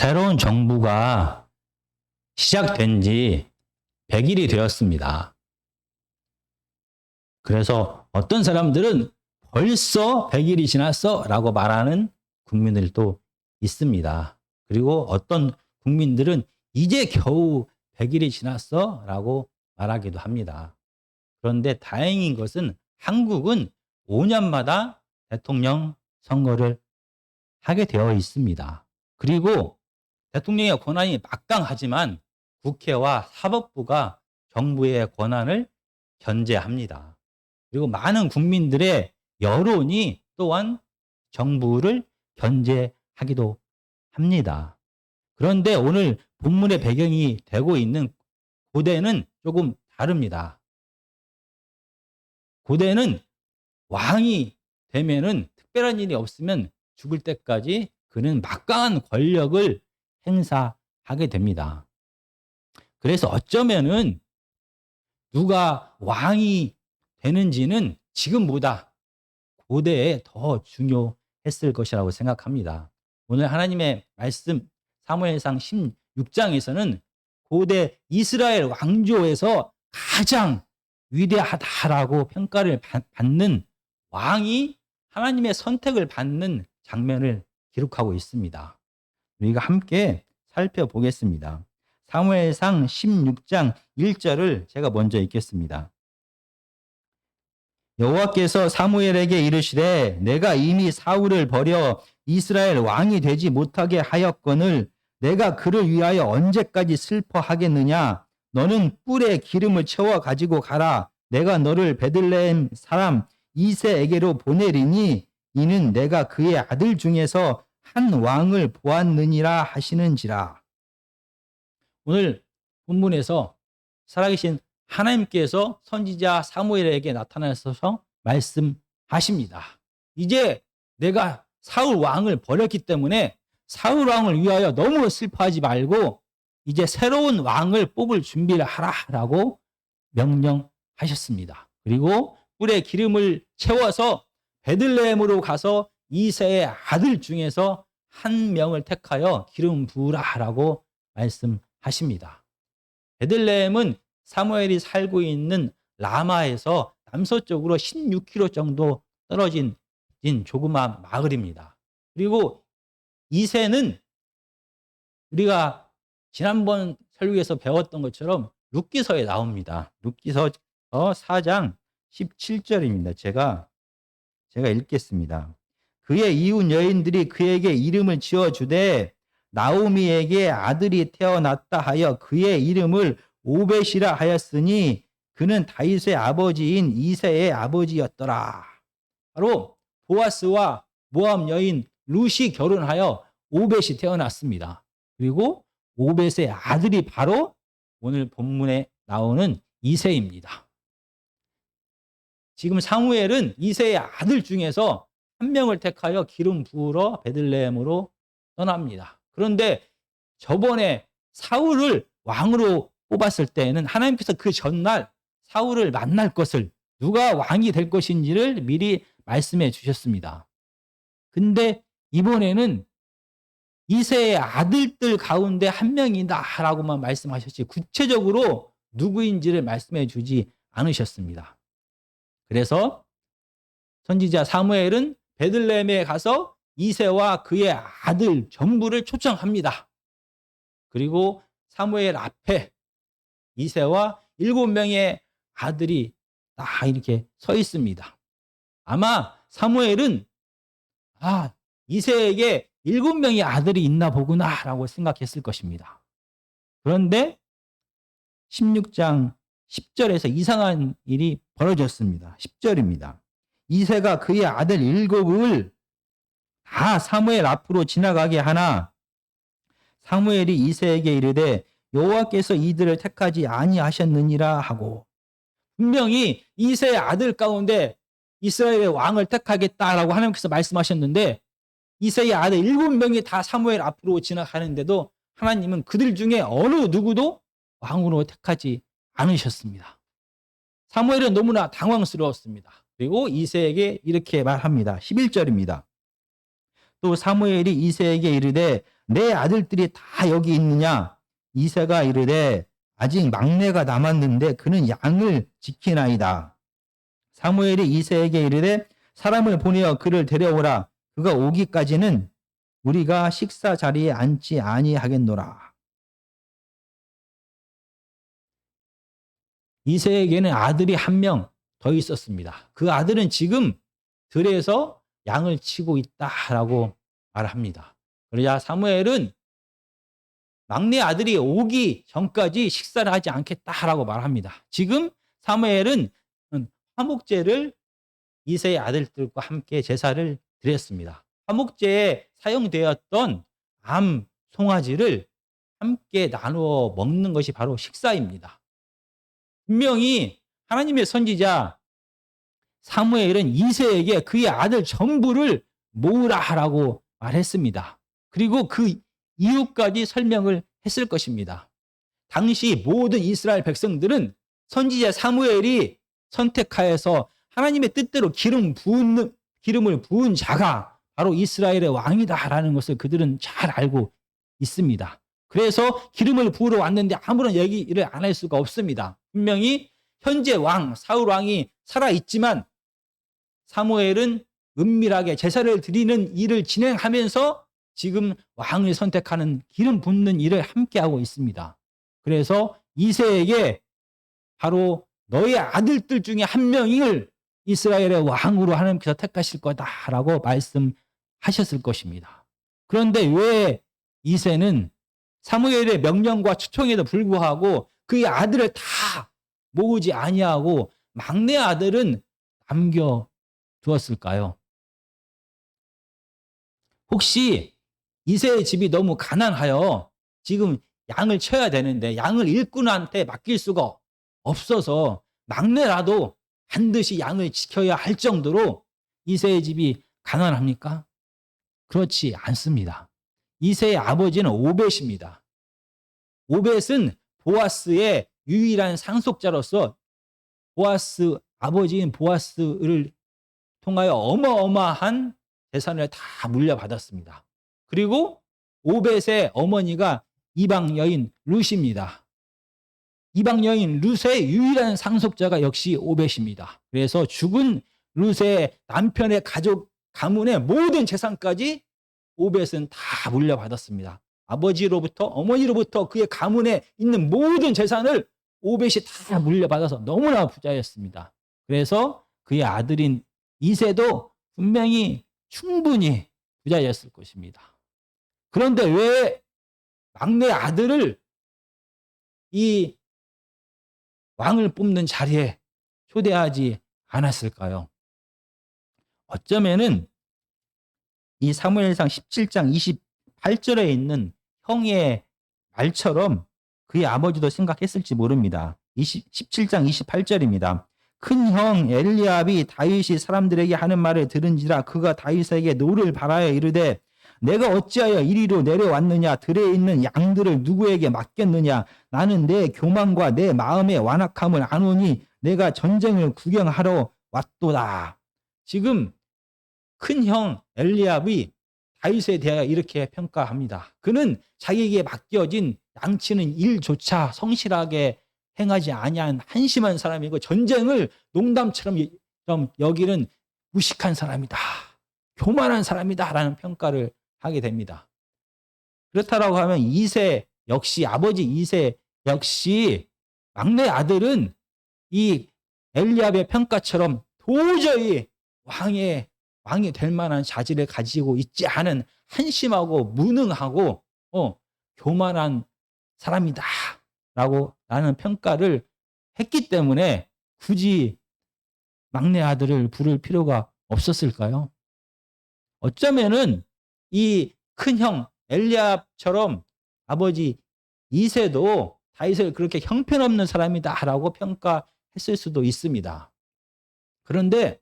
새로운 정부가 시작된 지 100일이 되었습니다. 그래서 어떤 사람들은 벌써 100일이 지났어 라고 말하는 국민들도 있습니다. 그리고 어떤 국민들은 이제 겨우 100일이 지났어 라고 말하기도 합니다. 그런데 다행인 것은 한국은 5년마다 대통령 선거를 하게 되어 있습니다. 그리고 대통령의 권한이 막강하지만 국회와 사법부가 정부의 권한을 견제합니다. 그리고 많은 국민들의 여론이 또한 정부를 견제하기도 합니다. 그런데 오늘 본문의 배경이 되고 있는 고대는 조금 다릅니다. 고대는 왕이 되면은 특별한 일이 없으면 죽을 때까지 그는 막강한 권력을 행사하게 됩니다. 그래서 어쩌면은 누가 왕이 되는지는 지금보다 고대에 더 중요했을 것이라고 생각합니다. 오늘 하나님의 말씀 사무엘상 16장에서는 고대 이스라엘 왕조에서 가장 위대하다라고 평가를 받는 왕이 하나님의 선택을 받는 장면을 기록하고 있습니다. 우리가 함께 살펴보겠습니다. 사무엘상 16장 1절을 제가 먼저 읽겠습니다. 여호와께서 사무엘에게 이르시되 내가 이미 사울을 버려 이스라엘 왕이 되지 못하게 하였거늘 내가 그를 위하여 언제까지 슬퍼하겠느냐. 너는 뿔에 기름을 채워 가지고 가라. 내가 너를 베들레헴 사람 이새에게로 보내리니 이는 내가 그의 아들 중에서 한 왕을 보았느니라 하시는지라. 오늘 본문에서 살아계신 하나님께서 선지자 사무엘에게 나타나셔서 말씀하십니다. 이제 내가 사울 왕을 버렸기 때문에 사울 왕을 위하여 너무 슬퍼하지 말고 이제 새로운 왕을 뽑을 준비를 하라라고 명령하셨습니다. 그리고 뿔에 기름을 채워서 베들레헴으로 가서 이새의 아들 중에서 한 명을 택하여 기름 부으라라고 말씀하십니다. 베들레헴은 사무엘이 살고 있는 라마에서 남서쪽으로 16km 정도 떨어진 조그마한 마을입니다. 그리고 이새는 우리가 지난번 설교에서 배웠던 것처럼 룻기서에 나옵니다. 룻기서 4장 17절입니다. 제가 읽겠습니다. 그의 이웃 여인들이 그에게 이름을 지어주되 나오미에게 아들이 태어났다 하여 그의 이름을 오벳이라 하였으니 그는 다윗의 아버지인 이새의 아버지였더라. 바로 보아스와 모압 여인 룻이 결혼하여 오벳이 태어났습니다. 그리고 오벳의 아들이 바로 오늘 본문에 나오는 이새입니다. 지금 사무엘은 이새의 아들 중에서 한 명을 택하여 기름 부으러 베들레헴으로 떠납니다. 그런데 저번에 사울을 왕으로 뽑았을 때에는 하나님께서 그 전날 사울을 만날 것을, 누가 왕이 될 것인지를 미리 말씀해 주셨습니다. 근데 이번에는 이새의 아들들 가운데 한 명이다 라고만 말씀하셨지 구체적으로 누구인지를 말씀해 주지 않으셨습니다. 그래서 선지자 사무엘은 베들레헴에 가서 이새와 그의 아들 전부를 초청합니다. 그리고 사무엘 앞에 이새와 7명의 아들이 다 이렇게 서 있습니다. 아마 사무엘은 이새에게 7명의 아들이 있나 보구나 라고 생각했을 것입니다. 그런데 16장 10절에서 이상한 일이 벌어졌습니다. 10절입니다. 이새가 그의 아들 7을 다 사무엘 앞으로 지나가게 하나 사무엘이 이새에게 이르되 여호와께서 이들을 택하지 아니하셨느니라 하고, 분명히 이새의 아들 가운데 이스라엘의 왕을 택하겠다라고 하나님께서 말씀하셨는데 이새의 아들 7명이 다 사무엘 앞으로 지나가는데도 하나님은 그들 중에 어느 누구도 왕으로 택하지 않으셨습니다. 사무엘은 너무나 당황스러웠습니다. 그리고 이새에게 이렇게 말합니다. 11절입니다. 또 사무엘이 이새에게 이르되 내 아들들이 다 여기 있느냐? 이새가 이르되 아직 막내가 남았는데 그는 양을 지키나이다. 사무엘이 이새에게 이르되 사람을 보내어 그를 데려오라. 그가 오기까지는 우리가 식사 자리에 앉지 아니하겠노라. 이새에게는 아들이 한 명 더 있었습니다. 그 아들은 지금 들에서 양을 치고 있다라고 말합니다. 그러자 사무엘은 막내 아들이 오기 전까지 식사를 하지 않겠다라고 말합니다. 지금 사무엘은 화목제를 이새의 아들들과 함께 제사를 드렸습니다. 화목제에 사용되었던 암 송아지를 함께 나누어 먹는 것이 바로 식사입니다. 분명히 하나님의 선지자 사무엘은 이새에게 그의 아들 전부를 모으라라고 말했습니다. 그리고 그 이유까지 설명을 했을 것입니다. 당시 모든 이스라엘 백성들은 선지자 사무엘이 선택하여서 하나님의 뜻대로 기름을 부은 자가 바로 이스라엘의 왕이다라는 것을 그들은 잘 알고 있습니다. 그래서 기름을 부으러 왔는데 아무런 얘기를 안 할 수가 없습니다. 분명히 현재 왕 사울 왕이 살아있지만 사무엘은 은밀하게 제사를 드리는 일을 진행하면서 지금 왕을 선택하는 기름 붓는 일을 함께하고 있습니다. 그래서 이새에게 바로 너의 아들들 중에 한 명을 이스라엘의 왕으로 하나님께서 택하실 거다라고 말씀하셨을 것입니다. 그런데 왜 이새는 사무엘의 명령과 추청에도 불구하고 그의 아들을 다 모으지 아니하고 막내 아들은 남겨두었을까요? 혹시 이새의 집이 너무 가난하여 지금 양을 쳐야 되는데 양을 일꾼한테 맡길 수가 없어서 막내라도 반드시 양을 지켜야 할 정도로 이새의 집이 가난합니까? 그렇지 않습니다. 이새의 아버지는 오벳입니다. 오벳은 보아스의 유일한 상속자로서 아버지인 보아스를 통하여 어마어마한 재산을 다 물려받았습니다. 그리고 오벳의 어머니가 이방 여인 룻입니다. 이방 여인 룻의 유일한 상속자가 역시 오벳입니다. 그래서 죽은 룻의 남편의 가족 가문의 모든 재산까지 오벳은 다 물려받았습니다. 아버지로부터 어머니로부터 그의 가문에 있는 모든 재산을 오벳이 다 물려받아서 너무나 부자였습니다. 그래서 그의 아들인 이새도 분명히 충분히 부자였을 것입니다. 그런데 왜 막내 아들을 이 왕을 뽑는 자리에 초대하지 않았을까요? 어쩌면은 이 사무엘상 17장 28절에 있는 형의 말처럼 그의 아버지도 생각했을지 모릅니다. 17장 28절입니다. 큰 형 엘리압이 다윗이 사람들에게 하는 말을 들은지라 그가 다윗에게 노를 바라여 이르되 내가 어찌하여 이리로 내려왔느냐 들에 있는 양들을 누구에게 맡겼느냐 나는 내 교만과 내 마음의 완악함을 아노니 내가 전쟁을 구경하러 왔도다. 지금 큰 형 엘리압이 다윗에 대하여 이렇게 평가합니다. 그는 자기에게 맡겨진 양치는 일조차 성실하게 행하지 아니한 한심한 사람이고 전쟁을 농담처럼 여기는 무식한 사람이다. 교만한 사람이다라는 평가를 하게 됩니다. 그렇다라고 하면 이새 역시 아버지 이새 역시 막내 아들은 이 엘리압의 평가처럼 도저히 왕이 될 만한 자질을 가지고 있지 않은 한심하고 무능하고 교만한 사람이다 라고 라는 평가를 했기 때문에 굳이 막내 아들을 부를 필요가 없었을까요? 어쩌면은 이 큰형 엘리압처럼 아버지 이새도 다윗을 그렇게 형편없는 사람이다라고 평가했을 수도 있습니다. 그런데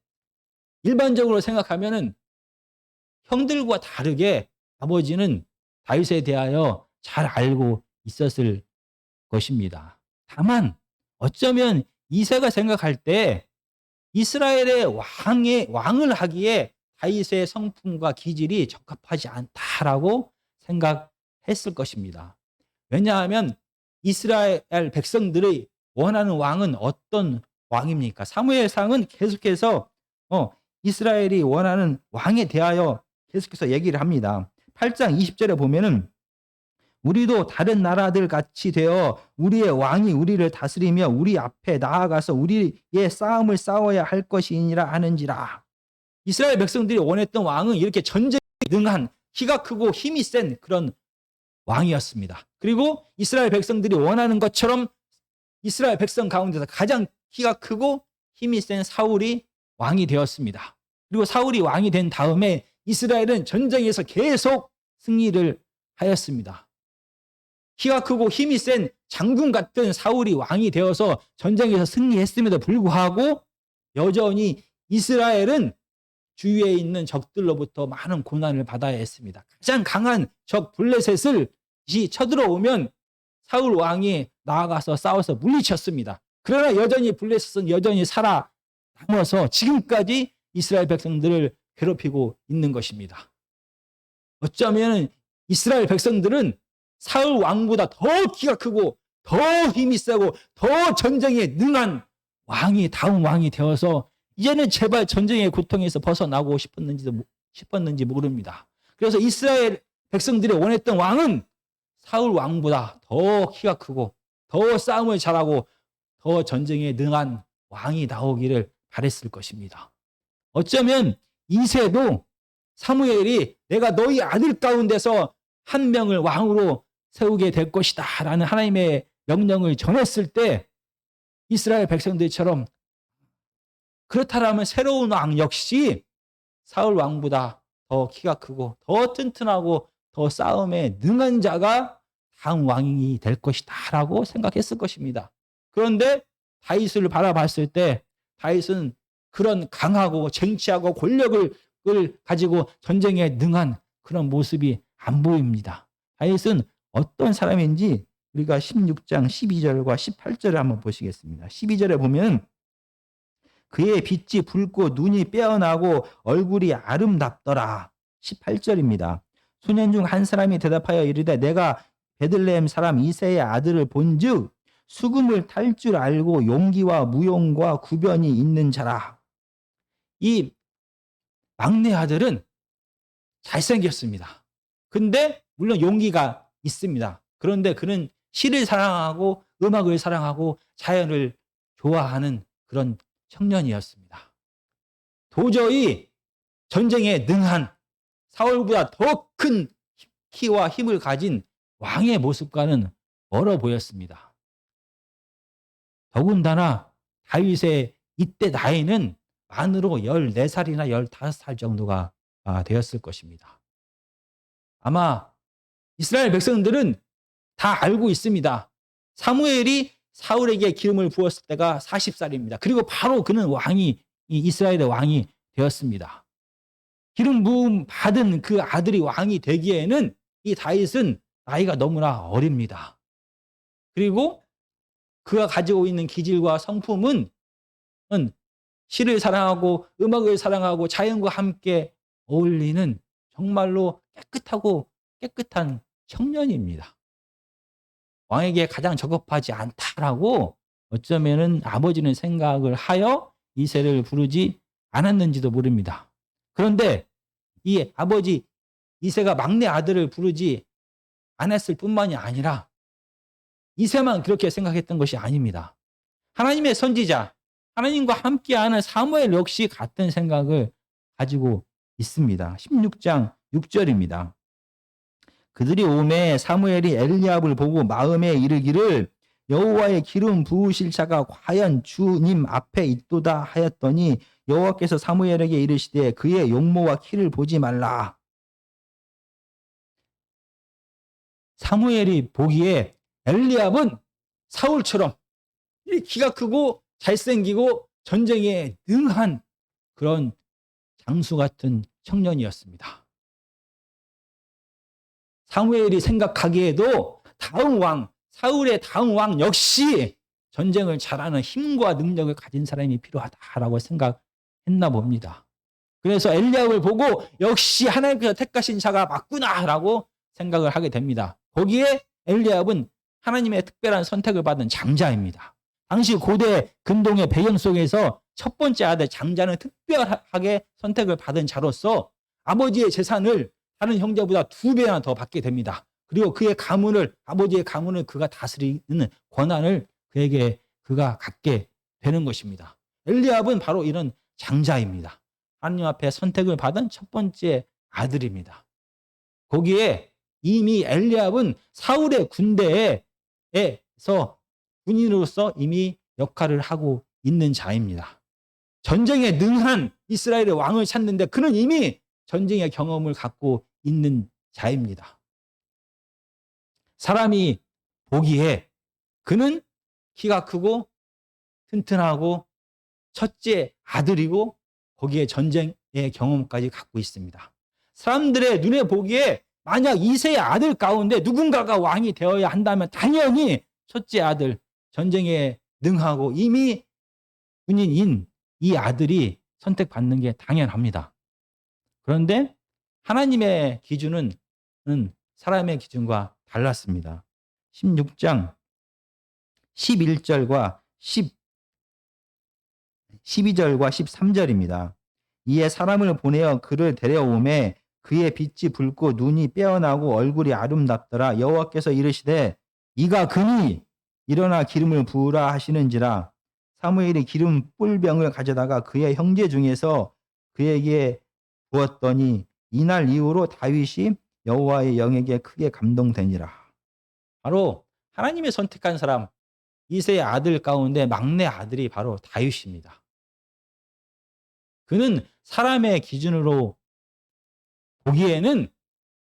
일반적으로 생각하면은 형들과 다르게 아버지는 다윗에 대하여 잘 알고 있었을 것입니다. 다만 어쩌면 이새가 생각할 때 이스라엘의 왕을 하기에 다윗의 성품과 기질이 적합하지 않다라고 생각했을 했을 것입니다. 왜냐하면 이스라엘 백성들의 원하는 왕은 어떤 왕입니까? 사무엘상은 계속해서 이스라엘이 원하는 왕에 대하여 계속해서 얘기를 합니다. 8장 20절에 보면은 우리도 다른 나라들 같이 되어 우리의 왕이 우리를 다스리며 우리 앞에 나아가서 우리의 싸움을 싸워야 할 것이니라 하는지라. 이스라엘 백성들이 원했던 왕은 이렇게 전쟁에 능한 키가 크고 힘이 센 그런 왕이었습니다. 그리고 이스라엘 백성들이 원하는 것처럼 이스라엘 백성 가운데서 가장 키가 크고 힘이 센 사울이 왕이 되었습니다. 그리고 사울이 왕이 된 다음에 이스라엘은 전쟁에서 계속 승리를 하였습니다. 키가 크고 힘이 센 장군 같은 사울이 왕이 되어서 전쟁에서 승리했음에도 불구하고 여전히 이스라엘은 주위에 있는 적들로부터 많은 고난을 받아야 했습니다. 가장 강한 적 블레셋을 쳐들어오면 사울 왕이 나아가서 싸워서 물리쳤습니다. 그러나 여전히 블레셋은 여전히 살아남아서 지금까지 이스라엘 백성들을 괴롭히고 있는 것입니다. 어쩌면 이스라엘 백성들은 사울 왕보다 더 키가 크고 더 힘이 세고 더 전쟁에 능한 왕이 다음 왕이 되어서 이제는 제발 전쟁의 고통에서 벗어나고 싶었는지 모릅니다. 그래서 이스라엘 백성들이 원했던 왕은 사울 왕보다 더 키가 크고 더 싸움을 잘하고 더 전쟁에 능한 왕이 나오기를 바랬을 것입니다. 어쩌면 이새도 사무엘이 내가 너희 아들 가운데서 한 명을 왕으로 세우게 될 것이다 라는 하나님의 명령을 전했을 때 이스라엘 백성들처럼 그렇다면 새로운 왕 역시 사울 왕보다 더 키가 크고 더 튼튼하고 더 싸움에 능한 자가 다음 왕이 될 것이다 라고 생각했을 것입니다. 그런데 다윗을 바라봤을 때 다윗은 그런 강하고 쟁취하고 권력을 가지고 전쟁에 능한 그런 모습이 안 보입니다. 다윗은 어떤 사람인지 우리가 16장 12절과 18절을 한번 보시겠습니다. 12절에 보면 그의 빛이 붉고 눈이 빼어나고 얼굴이 아름답더라. 18절입니다. 소년 중 한 사람이 대답하여 이르되 내가 베들레헴 사람 이새의 아들을 본즉 수금을 탈 줄 알고 용기와 무용과 구변이 있는 자라. 이 막내 아들은 잘생겼습니다. 근데 물론 용기가 있습니다. 그런데 그는 시를 사랑하고 음악을 사랑하고 자연을 좋아하는 그런 청년이었습니다. 도저히 전쟁에 능한 사울보다 더 큰 키와 힘을 가진 왕의 모습과는 멀어 보였습니다. 더군다나 다윗의 이때 나이는 만으로 14살이나 15살 정도가 되었을 것입니다. 아마 이스라엘 백성들은 다 알고 있습니다. 사무엘이 사울에게 기름을 부었을 때가 40살입니다. 그리고 바로 그는 이스라엘의 왕이 되었습니다. 기름 부음 받은 그 아들이 왕이 되기에는 이 다윗은 나이가 너무나 어립니다. 그리고 그가 가지고 있는 기질과 성품은 시를 사랑하고 음악을 사랑하고 자연과 함께 어울리는 정말로 깨끗한 청년입니다. 왕에게 가장 적합하지 않다라고 어쩌면은 아버지는 생각을 하여 이새를 부르지 않았는지도 모릅니다. 그런데 이 아버지 이새가 막내 아들을 부르지 않았을 뿐만이 아니라 이새만 그렇게 생각했던 것이 아닙니다. 하나님의 선지자, 하나님과 함께하는 사무엘 역시 같은 생각을 가지고 있습니다. 16장 6절입니다. 그들이 오매 사무엘이 엘리압을 보고 마음에 이르기를 여호와의 기름 부으실 자가 과연 주님 앞에 있도다 하였더니 여호와께서 사무엘에게 이르시되 그의 용모와 키를 보지 말라. 사무엘이 보기에 엘리압은 사울처럼 키가 크고 잘생기고 전쟁에 능한 그런 장수 같은 청년이었습니다. 사무엘이 생각하기에도 사울의 다음 왕 역시 전쟁을 잘하는 힘과 능력을 가진 사람이 필요하다라고 생각했나 봅니다. 그래서 엘리압을 보고 역시 하나님께서 택하신 자가 맞구나라고 생각을 하게 됩니다. 거기에 엘리압은 하나님의 특별한 선택을 받은 장자입니다. 당시 고대 근동의 배경 속에서 첫 번째 아들 장자는 특별하게 선택을 받은 자로서 아버지의 재산을 다른 형제보다 2배나 더 받게 됩니다. 그리고 그의 가문을, 아버지의 가문을 그가 다스리는 권한을 그가 갖게 되는 것입니다. 엘리압은 바로 이런 장자입니다. 하나님 앞에 선택을 받은 첫 번째 아들입니다. 거기에 이미 엘리압은 사울의 군대에서 군인으로서 이미 역할을 하고 있는 자입니다. 전쟁에 능한 이스라엘의 왕을 찾는데 그는 이미 전쟁의 경험을 갖고 있는 자입니다. 사람이 보기에 그는 키가 크고 튼튼하고 첫째 아들이고 거기에 전쟁의 경험까지 갖고 있습니다. 사람들의 눈에 보기에 만약 이세의 아들 가운데 누군가가 왕이 되어야 한다면 당연히 첫째 아들, 전쟁에 능하고 이미 군인인 이 아들이 선택받는 게 당연합니다. 그런데 하나님의 기준은 사람의 기준과 달랐습니다. 16장 11절과 12절과 13절입니다. 이에 사람을 보내어 그를 데려오매 그의 빛이 붉고 눈이 빼어나고 얼굴이 아름답더라. 여호와께서 이르시되 이가 그니 일어나 기름을 부으라 하시는지라. 사무엘이 기름 뿔병을 가져다가 그의 형제 중에서 그에게 부었더니 이날 이후로 다윗이 여호와의 영에게 크게 감동되니라. 바로 하나님의 선택한 사람 이새의 아들 가운데 막내 아들이 바로 다윗입니다. 그는 사람의 기준으로 보기에는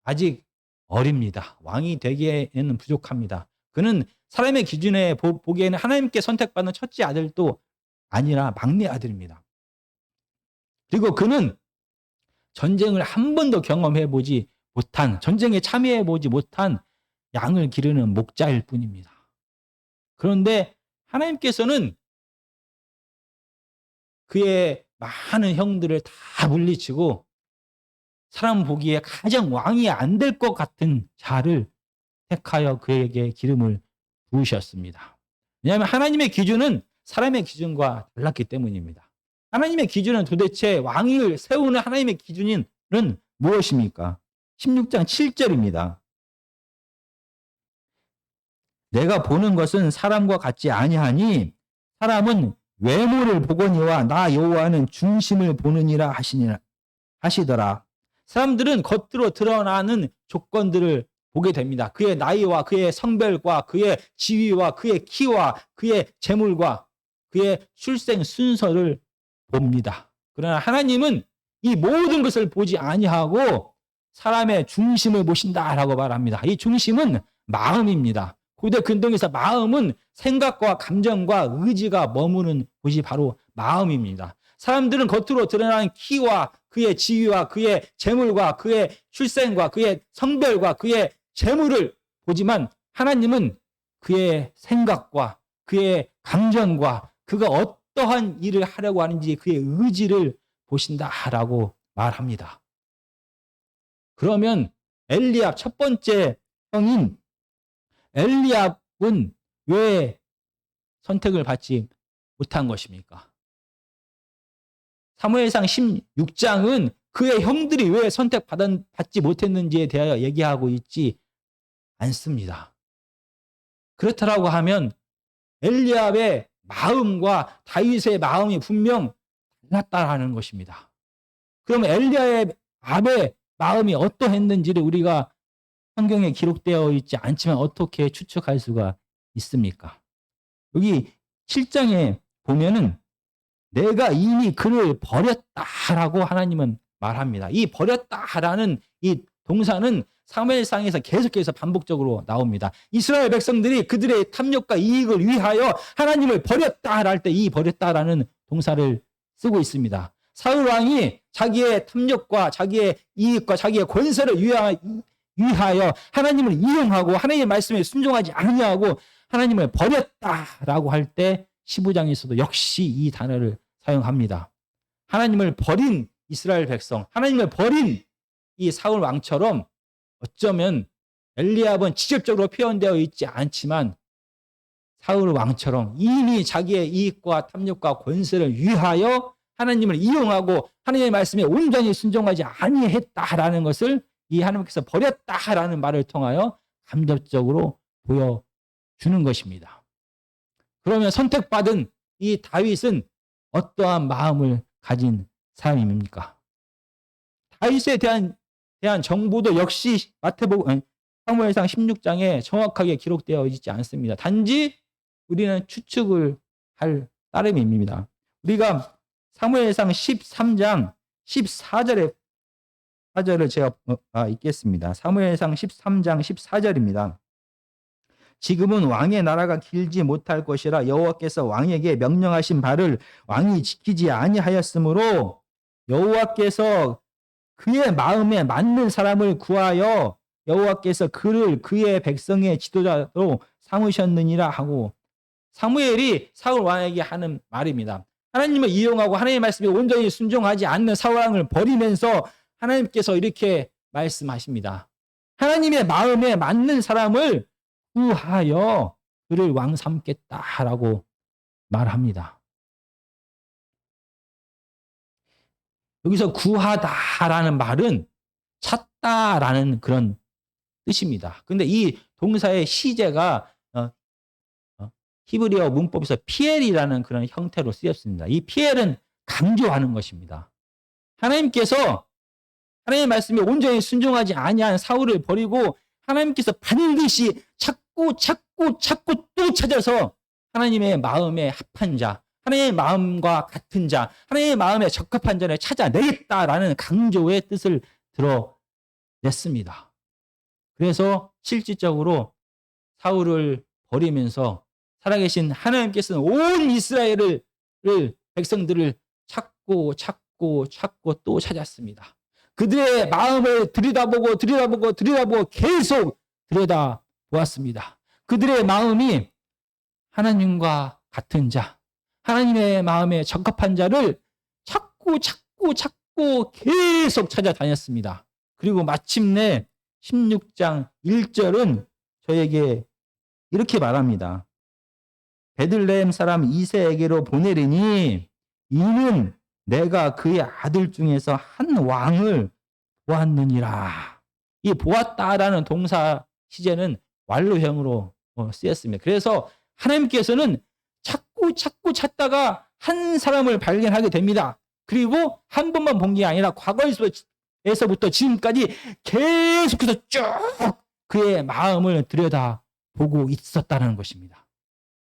아직 어립니다. 왕이 되기에는 부족합니다. 그는 사람의 기준에 보기에는 하나님께 선택받는 첫째 아들도 아니라 막내 아들입니다. 그리고 그는 전쟁을 한 번도 경험해보지 못한, 전쟁에 참여해보지 못한 양을 기르는 목자일 뿐입니다. 그런데 하나님께서는 그의 많은 형들을 다 물리치고 사람 보기에 가장 왕이 안 될 것 같은 자를 택하여 그에게 기름을 부으셨습니다. 왜냐하면 하나님의 기준은 사람의 기준과 달랐기 때문입니다. 하나님의 기준은 도대체 왕을 세우는 하나님의 기준은 무엇입니까? 16장 7절입니다. 내가 보는 것은 사람과 같지 아니하니 사람은 외모를 보거니와 나 여호와는 중심을 보느니라 하시더라. 사람들은 겉으로 드러나는 조건들을 보게 됩니다. 그의 나이와 그의 성별과 그의 지위와 그의 키와 그의 재물과 그의 출생 순서를 봅니다. 그러나 하나님은 이 모든 것을 보지 아니하고 사람의 중심을 보신다라고 말합니다. 이 중심은 마음입니다. 고대 근동에서 마음은 생각과 감정과 의지가 머무는 곳이 바로 마음입니다. 사람들은 겉으로 드러나는 키와 그의 지위와 그의 재물과 그의 출생과 그의 성별과 그의 재물을 보지만 하나님은 그의 생각과 그의 감정과 그가 어떠한 일을 하려고 하는지 그의 의지를 보신다라고 말합니다. 그러면 엘리압 첫 번째 형인 엘리압은 왜 선택을 받지 못한 것입니까? 사무엘상 16장은 그의 형들이 왜 선택받지 못했는지에 대하여 얘기하고 있지 않습니다. 그렇다라고 하면 엘리압의 마음과 다윗의 마음이 분명 달랐다라는 것입니다. 그럼 엘리압의 마음이 어떠했는지를 우리가 성경에 기록되어 있지 않지만 어떻게 추측할 수가 있습니까? 여기 7장에 보면은 내가 이미 그를 버렸다라고 하나님은 말합니다. 이 버렸다라는 이 동사는 사무엘상에서 계속해서 반복적으로 나옵니다. 이스라엘 백성들이 그들의 탐욕과 이익을 위하여 하나님을 버렸다라 할 때 이 버렸다라는 동사를 쓰고 있습니다. 사울 왕이 자기의 탐욕과 자기의 이익과 자기의 권세를 위하여 하나님을 이용하고 하나님의 말씀에 순종하지 아니하고 하나님을 버렸다라고 할 때 15장에서도 역시 이 단어를 사용합니다. 하나님을 버린 이스라엘 백성, 하나님을 버린 이 사울 왕처럼 어쩌면 엘리압은 직접적으로 표현되어 있지 않지만 사울 왕처럼 이미 자기의 이익과 탐욕과 권세를 위하여 하나님을 이용하고 하나님의 말씀에 온전히 순종하지 아니했다라는 것을 이 하나님께서 버렸다라는 말을 통하여 간접적으로 보여주는 것입니다. 그러면 선택받은 이 다윗은 어떠한 마음을 가진 사람입니까? 다윗에 대한 정보도 역시 사무엘상 16장에 정확하게 기록되어 있지 않습니다. 단지 우리는 추측을 할 따름입니다. 우리가 사무엘상 13장 14절에 4절을 제가 읽겠습니다. 사무엘상 13장 14절입니다. 지금은 왕의 나라가 길지 못할 것이라 여호와께서 왕에게 명령하신 바를 왕이 지키지 아니하였으므로 여호와께서 그의 마음에 맞는 사람을 구하여 여호와께서 그를 그의 백성의 지도자로 삼으셨느니라 하고, 사무엘이 사울 왕에게 하는 말입니다. 하나님을 이용하고 하나님의 말씀에 온전히 순종하지 않는 사울 왕을 버리면서 하나님께서 이렇게 말씀하십니다. 하나님의 마음에 맞는 사람을 구하여 그를 왕 삼겠다라고 말합니다. 여기서 구하다라는 말은 찾다라는 그런 뜻입니다. 근데 이 동사의 시제가 히브리어 문법에서 피엘이라는 그런 형태로 쓰였습니다. 이 피엘은 강조하는 것입니다. 하나님께서 하나님의 말씀에 온전히 순종하지 아니한 사울을 버리고 하나님께서 반드시 찾고 또 찾아서 하나님의 마음에 합한 자, 하나님의 마음과 같은 자, 하나님의 마음에 적합한 자를 찾아내겠다라는 강조의 뜻을 드러냈습니다. 그래서 실질적으로 사울을 버리면서 살아계신 하나님께서는 온 이스라엘을 백성들을 찾고 또 찾았습니다. 그들의 마음을 들여다보고 계속 들여다보았습니다. 그들의 마음이 하나님과 같은 자, 하나님의 마음에 적합한 자를 찾고 계속 찾아다녔습니다. 그리고 마침내 16장 1절은 저에게 이렇게 말합니다. 베들레헴 사람 이새에게로 보내리니 이는 내가 그의 아들 중에서 한 왕을 보았느니라. 이 보았다라는 동사 시제는 완료형으로 쓰였습니다. 그래서 하나님께서는 찾고 찾다가 한 사람을 발견하게 됩니다. 그리고 한 번만 본 게 아니라 과거에서부터 지금까지 계속해서 쭉 그의 마음을 들여다보고 있었다는 것입니다.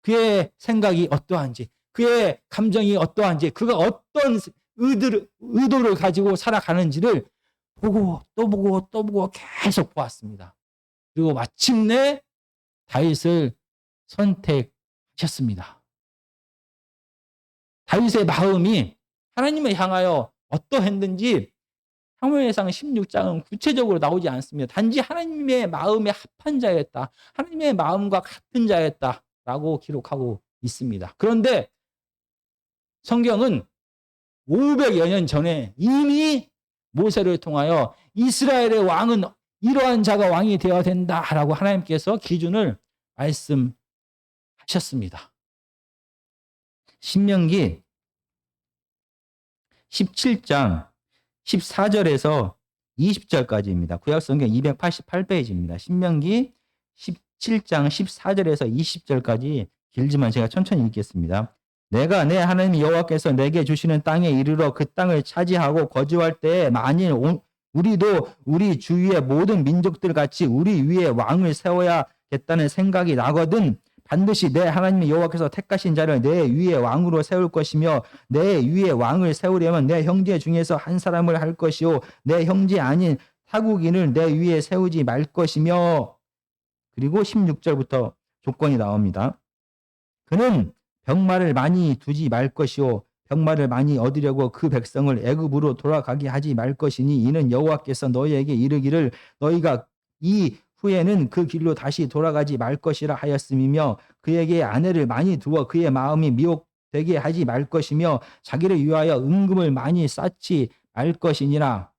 그의 생각이 어떠한지, 그의 감정이 어떠한지, 그가 어떤 의도를 가지고 살아가는지를 보고 또 보고 계속 보았습니다. 그리고 마침내 다윗을 선택하셨습니다. 다윗의 마음이 하나님을 향하여 어떠했는지 사무엘상 16장은 구체적으로 나오지 않습니다. 단지 하나님의 마음에 합한 자였다, 하나님의 마음과 같은 자였다라고 기록하고 있습니다. 그런데 성경은 500여 년 전에 이미 모세를 통하여 이스라엘의 왕은 이러한 자가 왕이 되어야 된다라고 하나님께서 기준을 말씀하셨습니다. 신명기 17장 14절에서 20절까지입니다. 구약성경 288페이지입니다. 신명기 17장 14절에서 20절까지 길지만 제가 천천히 읽겠습니다. 내가 내 하나님 여호와께서 내게 주시는 땅에 이르러 그 땅을 차지하고 거주할 때에 만일 우리도 우리 주위의 모든 민족들 같이 우리 위에 왕을 세워야겠다는 생각이 나거든 반드시 내 하나님 여호와께서 택하신 자를 내 위에 왕으로 세울 것이며 내 위에 왕을 세우려면 내 형제 중에서 한 사람을 할 것이요 내 형제 아닌 타국인을 내 위에 세우지 말 것이며, 그리고 16절부터 조건이 나옵니다. 그는 병마를 많이 두지 말 것이요 병마를 많이 얻으려고 그 백성을 애굽으로 돌아가게 하지 말 것이니 이는 여호와께서 너희에게 이르기를 너희가 이 후에는 그 길로 다시 돌아가지 말 것이라 하였음이며 그에게 아내를 많이 두어 그의 마음이 미혹되게 하지 말 것이며 자기를 위하여 은금을 많이 쌓지 말 것이니라.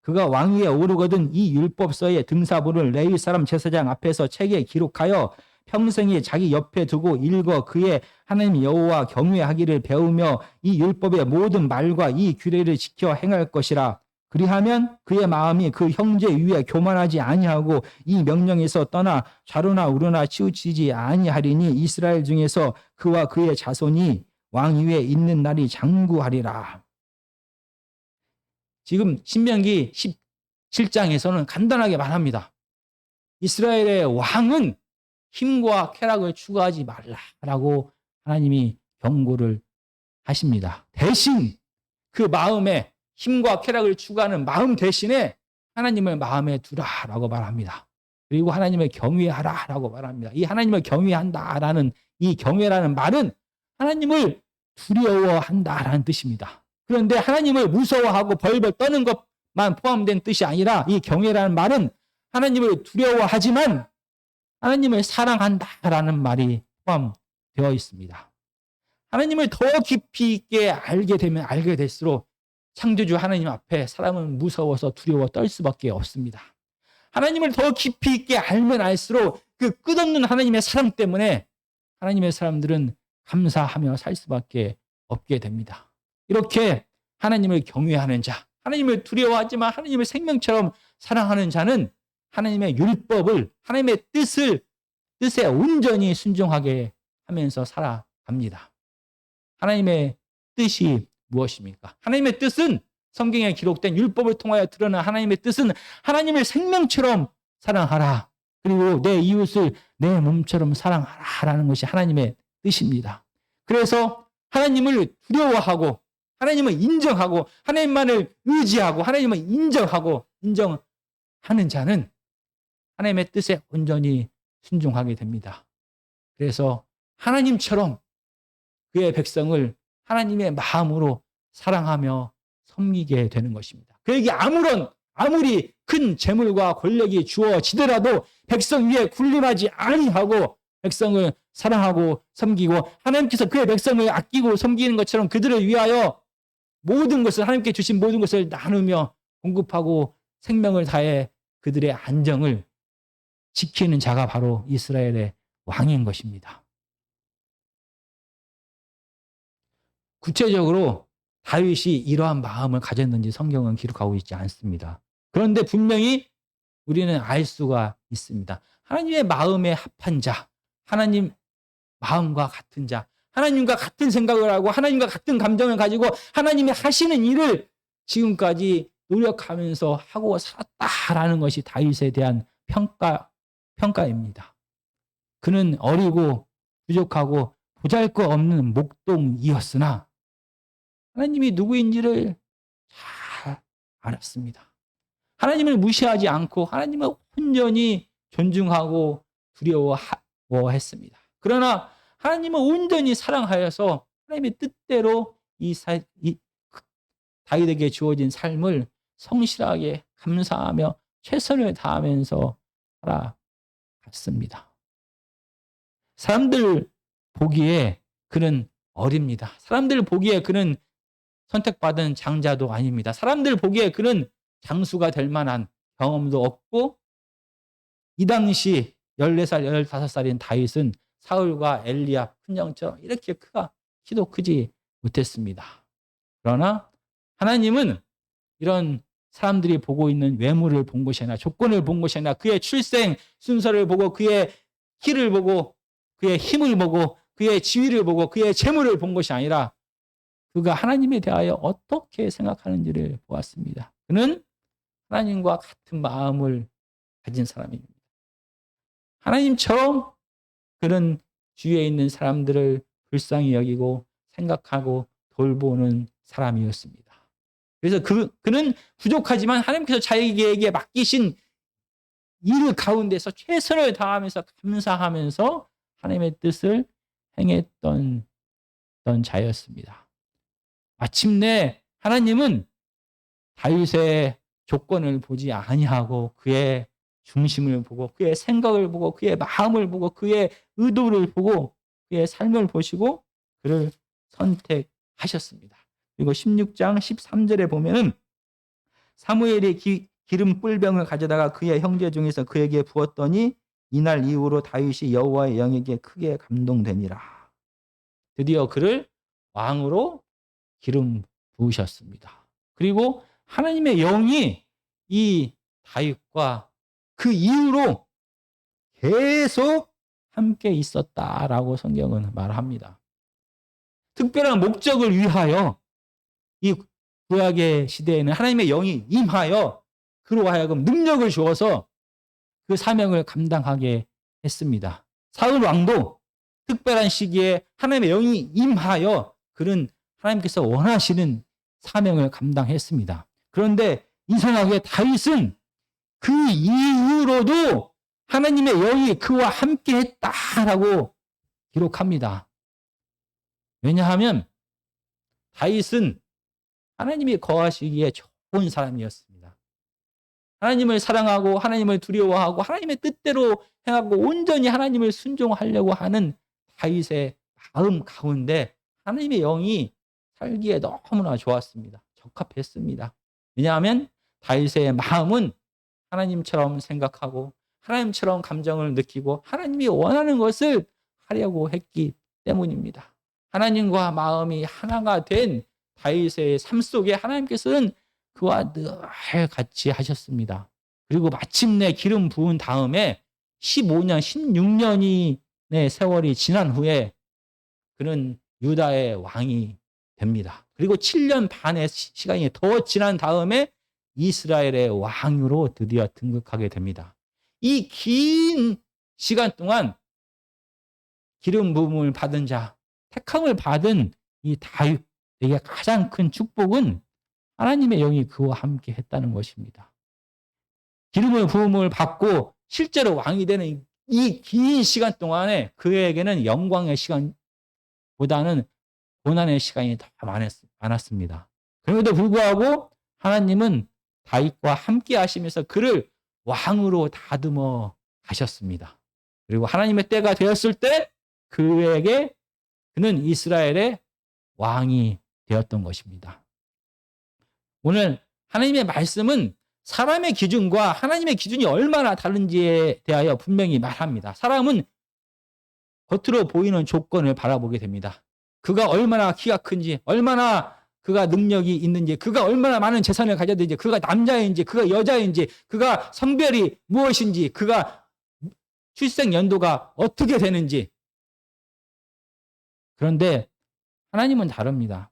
그가 왕위에 오르거든 이 율법서의 등사본을 레위 사람 제사장 앞에서 책에 기록하여 평생에 자기 옆에 두고 읽어 그의 하나님 여호와 경외하기를 배우며 이 율법의 모든 말과 이 규례를 지켜 행할 것이라. 그리하면 그의 마음이 그 형제 위에 교만하지 아니하고 이 명령에서 떠나 좌로나 우로나 치우치지 아니하리니 이스라엘 중에서 그와 그의 자손이 왕위에 있는 날이 장구하리라. 지금 신명기 17장에서는 간단하게 말합니다. 이스라엘의 왕은 힘과 쾌락을 추구하지 말라라고 하나님이 경고를 하십니다. 대신 그 마음에 힘과 쾌락을 추구하는 마음 대신에 하나님을 마음에 두라라고 말합니다. 그리고 하나님을 경외하라라고 말합니다. 이 하나님을 경외한다라는 이 경외라는 말은 하나님을 두려워한다라는 뜻입니다. 그런데 하나님을 무서워하고 벌벌 떠는 것만 포함된 뜻이 아니라 이 경외라는 말은 하나님을 두려워하지만 하나님을 사랑한다라는 말이 포함되어 있습니다. 하나님을 더 깊이 있게 알게 되면 알게 될수록 창조주 하나님 앞에 사람은 무서워서 두려워 떨 수밖에 없습니다. 하나님을 더 깊이 있게 알면 알수록 그 끝없는 하나님의 사랑 때문에 하나님의 사람들은 감사하며 살 수밖에 없게 됩니다. 이렇게 하나님을 경외하는 자, 하나님을 두려워하지만 하나님을 생명처럼 사랑하는 자는 하나님의 율법을, 하나님의 뜻에 온전히 순종하게 하면서 살아갑니다. 하나님의 뜻이 무엇입니까? 하나님의 뜻은 성경에 기록된 율법을 통하여 드러난 하나님의 뜻은 하나님을 생명처럼 사랑하라. 그리고 내 이웃을 내 몸처럼 사랑하라라는 것이 하나님의 뜻입니다. 그래서 하나님을 두려워하고 하나님을 인정하고 하나님만을 의지하고 하나님을 인정하는 자는 하나님의 뜻에 온전히 순종하게 됩니다. 그래서 하나님처럼 그의 백성을 하나님의 마음으로 사랑하며 섬기게 되는 것입니다. 그에게 아무리 큰 재물과 권력이 주어지더라도 백성 위에 군림하지 아니하고 백성을 사랑하고 섬기고 하나님께서 그의 백성을 아끼고 섬기는 것처럼 그들을 위하여 모든 것을 하나님께 주신 모든 것을 나누며 공급하고 생명을 다해 그들의 안정을 지키는 자가 바로 이스라엘의 왕인 것입니다. 구체적으로 다윗이 이러한 마음을 가졌는지 성경은 기록하고 있지 않습니다. 그런데 분명히 우리는 알 수가 있습니다. 하나님의 마음에 합한 자, 하나님 마음과 같은 자, 하나님과 같은 생각을 하고 하나님과 같은 감정을 가지고 하나님이 하시는 일을 지금까지 노력하면서 하고 살았다라는 것이 다윗에 대한 평가입니다. 그는 어리고 부족하고 보잘것없는 목동이었으나 하나님이 누구인지를 잘 알았습니다. 하나님을 무시하지 않고 하나님을 온전히 존중하고 두려워했습니다. 그러나 하나님을 온전히 사랑하여서 하나님의 뜻대로 이 다윗에게 주어진 삶을 성실하게 감사하며 최선을 다하면서 살아갔습니다. 사람들 보기에 그는 어립니다. 사람들 보기에 그는 선택받은 장자도 아닙니다. 사람들 보기에 그는 장수가 될 만한 경험도 없고 이 당시 14살, 15살인 다윗은 사울과 엘리야, 큰형처럼 이렇게 키도 크지 못했습니다. 그러나 하나님은 이런 사람들이 보고 있는 외모를 본 것이 아니라 조건을 본 것이 아니라 그의 출생 순서를 보고 그의 키를 보고 그의 힘을 보고 그의 지위를 보고 그의 재물을 본 것이 아니라 그가 하나님에 대하여 어떻게 생각하는지를 보았습니다. 그는 하나님과 같은 마음을 가진 사람입니다. 하나님처럼 그는 주위에 있는 사람들을 불쌍히 여기고 생각하고 돌보는 사람이었습니다. 그래서 그는 부족하지만 하나님께서 자기에게 맡기신 일 가운데서 최선을 다하면서 감사하면서 하나님의 뜻을 행했던 자였습니다. 마침내 하나님은 다윗의 조건을 보지 아니하고 그의 중심을 보고 그의 생각을 보고 그의 마음을 보고 그의 의도를 보고 그의 삶을 보시고 그를 선택하셨습니다. 그리고 16장 13절에 보면은 사무엘이 기름 뿔병을 가져다가 그의 형제 중에서 그에게 부었더니 이날 이후로 다윗이 여호와의 영에게 크게 감동되니라. 드디어 그를 왕으로 기름 부으셨습니다. 그리고 하나님의 영이 이 다윗과 그 이후로 계속 함께 있었다라고 성경은 말합니다. 특별한 목적을 위하여 이 구약의 시대에는 하나님의 영이 임하여 그로 하여금 능력을 주어서 그 사명을 감당하게 했습니다. 사울 왕도 특별한 시기에 하나님의 영이 임하여 그는 하나님께서 원하시는 사명을 감당했습니다. 그런데 이상하게 다윗은 그 이후로도 하나님의 영이 그와 함께 했다라고 기록합니다. 왜냐하면 다윗은 하나님이 거하시기에 좋은 사람이었습니다. 하나님을 사랑하고 하나님을 두려워하고 하나님의 뜻대로 행하고 온전히 하나님을 순종하려고 하는 다윗의 마음 가운데 하나님의 영이 살기에 너무나 좋았습니다. 적합했습니다. 왜냐하면 다윗의 마음은 하나님처럼 생각하고 하나님처럼 감정을 느끼고 하나님이 원하는 것을 하려고 했기 때문입니다. 하나님과 마음이 하나가 된 다윗의 삶 속에 하나님께서는 그와 늘 같이 하셨습니다. 그리고 마침내 기름 부은 다음에 15년, 16년의 세월이 지난 후에 그는 유다의 왕이 됩니다. 그리고 7년 반의 시간이 더 지난 다음에 이스라엘의 왕으로 드디어 등극하게 됩니다. 이 긴 시간 동안 기름 부음을 받은 자, 택함을 받은 이 다윗에게 가장 큰 축복은 하나님의 영이 그와 함께 했다는 것입니다. 기름을 부음을 받고 실제로 왕이 되는 이 긴 시간 동안에 그에게는 영광의 시간보다는 고난의 시간이 더 많았습니다. 그럼에도 불구하고 하나님은 다윗과 함께 하시면서 그를 왕으로 다듬어 가셨습니다. 그리고 하나님의 때가 되었을 때 그는 이스라엘의 왕이 되었던 것입니다. 오늘 하나님의 말씀은 사람의 기준과 하나님의 기준이 얼마나 다른지에 대하여 분명히 말합니다. 사람은 겉으로 보이는 조건을 바라보게 됩니다. 그가 얼마나 키가 큰지, 얼마나 그가 능력이 있는지, 그가 얼마나 많은 재산을 가졌는지, 그가 남자인지, 그가 여자인지, 그가 성별이 무엇인지, 그가 출생 연도가 어떻게 되는지. 그런데 하나님은 다릅니다.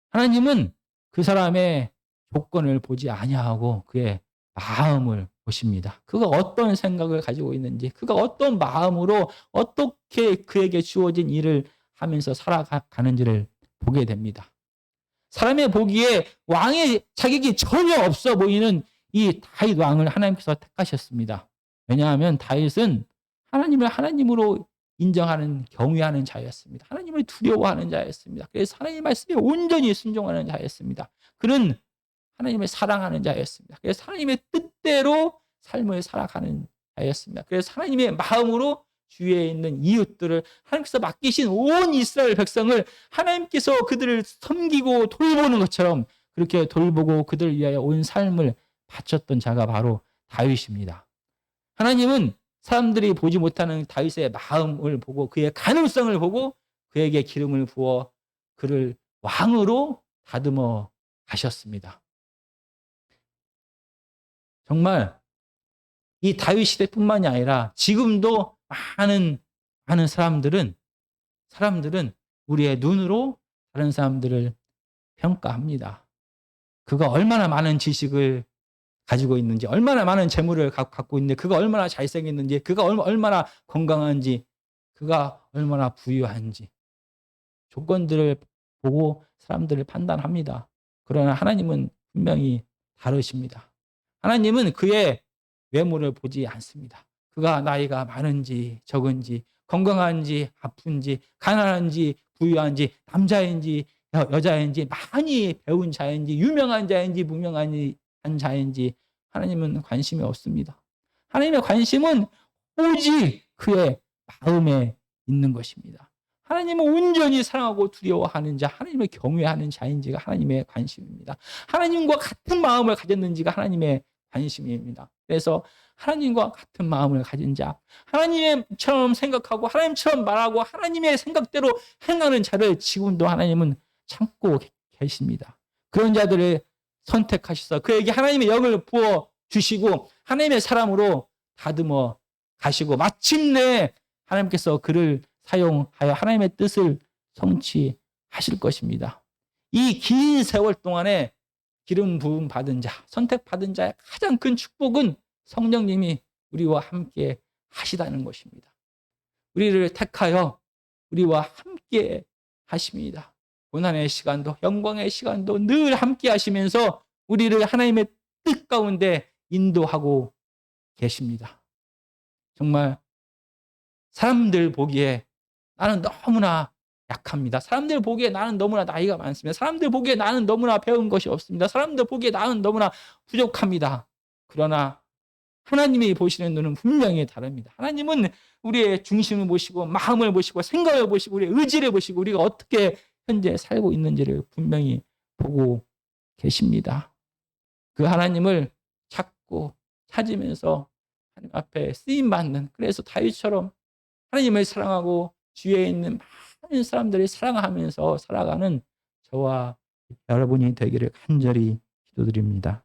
하나님은 그 사람의 조건을 보지 아니하고 그의 마음을 보십니다. 그가 어떤 생각을 가지고 있는지, 그가 어떤 마음으로 어떻게 그에게 주어진 일을 하면서 살아가는지를 보게 됩니다. 사람의 보기에 왕의 자격이 전혀 없어 보이는 이 다윗 왕을 하나님께서 택하셨습니다. 왜냐하면 다윗은 하나님을 하나님으로 인정하는, 경외하는 자였습니다. 하나님을 두려워하는 자였습니다. 그래서 하나님의 말씀에 온전히 순종하는 자였습니다. 그는 하나님을 사랑하는 자였습니다. 그래서 하나님의 뜻대로 삶을 살아가는 자였습니다. 그래서 하나님의 마음으로 주위에 있는 이웃들을 하나님께서 맡기신 온 이스라엘 백성을 하나님께서 그들을 섬기고 돌보는 것처럼 그렇게 돌보고 그들을 위하여 온 삶을 바쳤던 자가 바로 다윗입니다. 하나님은 사람들이 보지 못하는 다윗의 마음을 보고 그의 가능성을 보고 그에게 기름을 부어 그를 왕으로 다듬어 가셨습니다. 정말 이 다윗 시대뿐만이 아니라 지금도 많은 사람들은 우리의 눈으로 다른 사람들을 평가합니다. 그가 얼마나 많은 지식을 가지고 있는지, 얼마나 많은 재물을 갖고 있는지, 그가 얼마나 잘생겼는지, 그가 얼마나 건강한지, 그가 얼마나 부유한지 조건들을 보고 사람들을 판단합니다. 그러나 하나님은 분명히 다르십니다. 하나님은 그의 외모를 보지 않습니다. 그가 나이가 많은지 적은지, 건강한지 아픈지, 가난한지 부유한지, 남자인지 여자인지, 많이 배운 자인지, 유명한 자인지 무명한 자인지 하나님은 관심이 없습니다. 하나님의 관심은 오직 그의 마음에 있는 것입니다. 하나님을 온전히 사랑하고 두려워하는 자, 하나님을 경외하는 자인지가 하나님의 관심입니다. 하나님과 같은 마음을 가졌는지가 하나님의 관심입니다. 그래서 하나님과 같은 마음을 가진 자, 하나님처럼 생각하고 하나님처럼 말하고 하나님의 생각대로 행하는 자를 지금도 하나님은 참고 계십니다. 그런 자들을 선택하셔서 그에게 하나님의 영을 부어 주시고 하나님의 사람으로 다듬어 가시고 마침내 하나님께서 그를 사용하여 하나님의 뜻을 성취하실 것입니다. 이 긴 세월 동안에 기름 부음 받은 자, 선택받은 자의 가장 큰 축복은 성령님이 우리와 함께 하시다는 것입니다. 우리를 택하여 우리와 함께 하십니다. 고난의 시간도 영광의 시간도 늘 함께 하시면서 우리를 하나님의 뜻 가운데 인도하고 계십니다. 정말 사람들 보기에 나는 너무나 약합니다. 사람들 보기에 나는 너무나 나이가 많습니다. 사람들 보기에 나는 너무나 배운 것이 없습니다. 사람들 보기에 나는 너무나 부족합니다. 그러나 하나님이 보시는 눈은 분명히 다릅니다. 하나님은 우리의 중심을 보시고 마음을 보시고 생각을 보시고 우리의 의지를 보시고 우리가 어떻게 현재 살고 있는지를 분명히 보고 계십니다. 그 하나님을 찾고 찾으면서 하나님 앞에 쓰임받는, 그래서 다윗처럼 하나님을 사랑하고 주위에 있는 많은 사람들을 사랑하면서 살아가는 저와 여러분이 되기를 간절히 기도드립니다.